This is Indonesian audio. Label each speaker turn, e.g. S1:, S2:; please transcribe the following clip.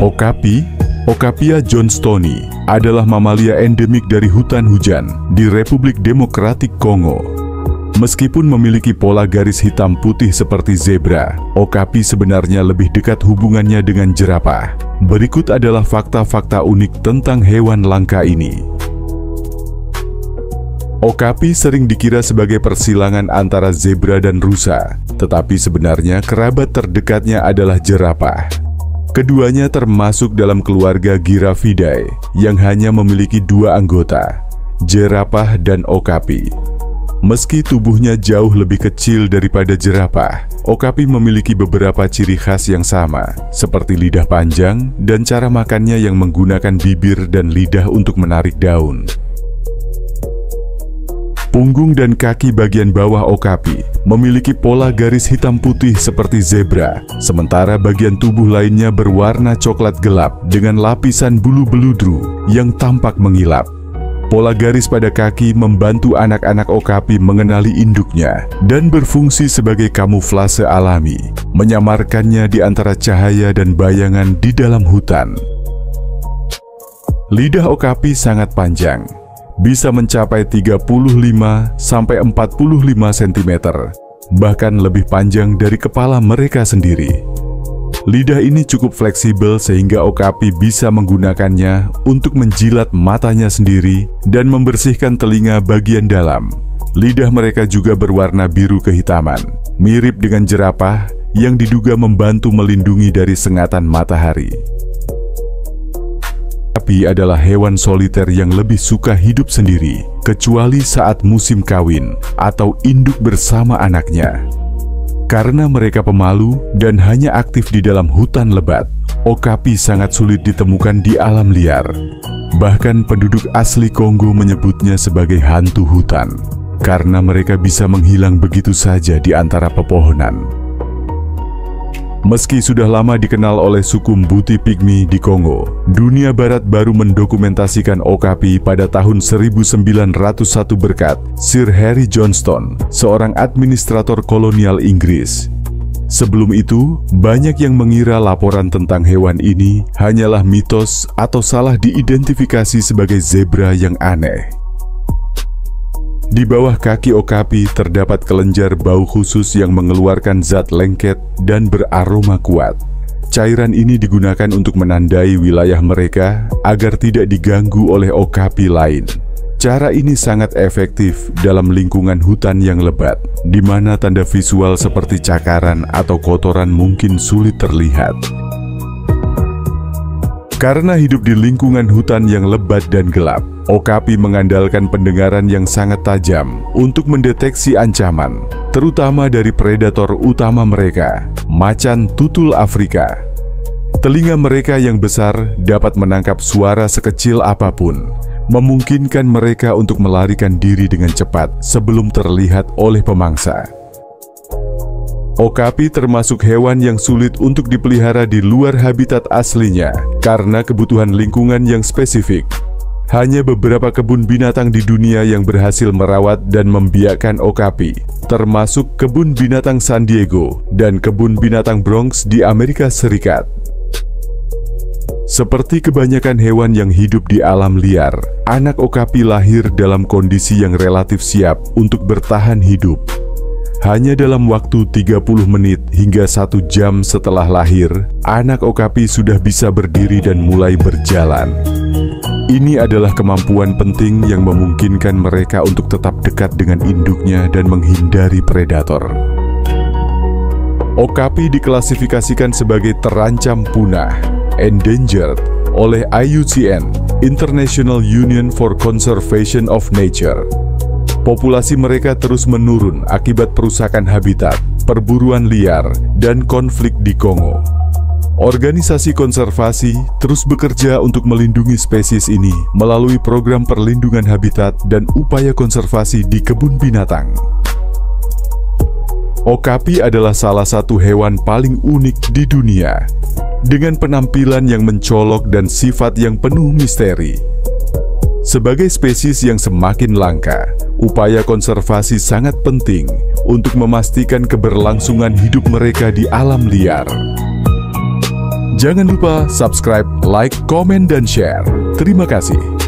S1: Okapi, Okapia johnstoni, adalah mamalia endemik dari hutan hujan di Republik Demokratik Kongo. Meskipun memiliki pola garis hitam putih seperti zebra, okapi sebenarnya lebih dekat hubungannya dengan jerapah. Berikut adalah fakta-fakta unik tentang hewan langka ini. Okapi sering dikira sebagai persilangan antara zebra dan rusa, tetapi sebenarnya kerabat terdekatnya adalah jerapah. Keduanya termasuk dalam keluarga Giraffidae yang hanya memiliki dua anggota, jerapah dan okapi. Meski tubuhnya jauh lebih kecil daripada jerapah, okapi memiliki beberapa ciri khas yang sama, seperti lidah panjang dan cara makannya yang menggunakan bibir dan lidah untuk menarik daun. Punggung dan kaki bagian bawah okapi memiliki pola garis hitam putih seperti zebra, sementara bagian tubuh lainnya berwarna coklat gelap dengan lapisan bulu beludru yang tampak mengilap. Pola garis pada kaki membantu anak-anak okapi mengenali induknya dan berfungsi sebagai kamuflase alami, menyamarkannya di antara cahaya dan bayangan di dalam hutan. Lidah okapi sangat panjang, bisa mencapai 35–45 cm, bahkan lebih panjang dari kepala mereka sendiri. Lidah ini cukup fleksibel sehingga okapi bisa menggunakannya untuk menjilat matanya sendiri dan membersihkan telinga bagian dalam. Lidah mereka juga berwarna biru kehitaman, mirip dengan jerapah yang diduga membantu melindungi dari sengatan matahari. Okapi adalah hewan soliter yang lebih suka hidup sendiri, kecuali saat musim kawin atau induk bersama anaknya. Karena mereka pemalu dan hanya aktif di dalam hutan lebat, okapi sangat sulit ditemukan di alam liar. Bahkan penduduk asli Kongo menyebutnya sebagai hantu hutan, karena mereka bisa menghilang begitu saja di antara pepohonan. Meski sudah lama dikenal oleh suku Mbuti Pygmy di Kongo, dunia barat baru mendokumentasikan okapi pada tahun 1901 berkat Sir Harry Johnston, seorang administrator kolonial Inggris. Sebelum itu, banyak yang mengira laporan tentang hewan ini hanyalah mitos atau salah diidentifikasi sebagai zebra yang aneh. Di bawah kaki okapi terdapat kelenjar bau khusus yang mengeluarkan zat lengket dan beraroma kuat. Cairan ini digunakan untuk menandai wilayah mereka agar tidak diganggu oleh okapi lain. Cara ini sangat efektif dalam lingkungan hutan yang lebat, di mana tanda visual seperti cakaran atau kotoran mungkin sulit terlihat. Karena hidup di lingkungan hutan yang lebat dan gelap, okapi mengandalkan pendengaran yang sangat tajam untuk mendeteksi ancaman, terutama dari predator utama mereka, macan tutul Afrika. Telinga mereka yang besar dapat menangkap suara sekecil apapun, memungkinkan mereka untuk melarikan diri dengan cepat sebelum terlihat oleh pemangsa. Okapi termasuk hewan yang sulit untuk dipelihara di luar habitat aslinya karena kebutuhan lingkungan yang spesifik. Hanya beberapa kebun binatang di dunia yang berhasil merawat dan membiakkan okapi, termasuk kebun binatang San Diego dan kebun binatang Bronx di Amerika Serikat. Seperti kebanyakan hewan yang hidup di alam liar, anak okapi lahir dalam kondisi yang relatif siap untuk bertahan hidup. Hanya dalam waktu 30 menit hingga 1 jam setelah lahir, anak okapi sudah bisa berdiri dan mulai berjalan. Ini adalah kemampuan penting yang memungkinkan mereka untuk tetap dekat dengan induknya dan menghindari predator. Okapi diklasifikasikan sebagai terancam punah, endangered, oleh IUCN, International Union for Conservation of Nature. Populasi mereka terus menurun akibat perusakan habitat, perburuan liar, dan konflik di Kongo. Organisasi konservasi terus bekerja untuk melindungi spesies ini melalui program perlindungan habitat dan upaya konservasi di kebun binatang. Okapi adalah salah satu hewan paling unik di dunia, dengan penampilan yang mencolok dan sifat yang penuh misteri. Sebagai spesies yang semakin langka, upaya konservasi sangat penting untuk memastikan keberlangsungan hidup mereka di alam liar. Jangan lupa subscribe, like, komen, dan share. Terima kasih.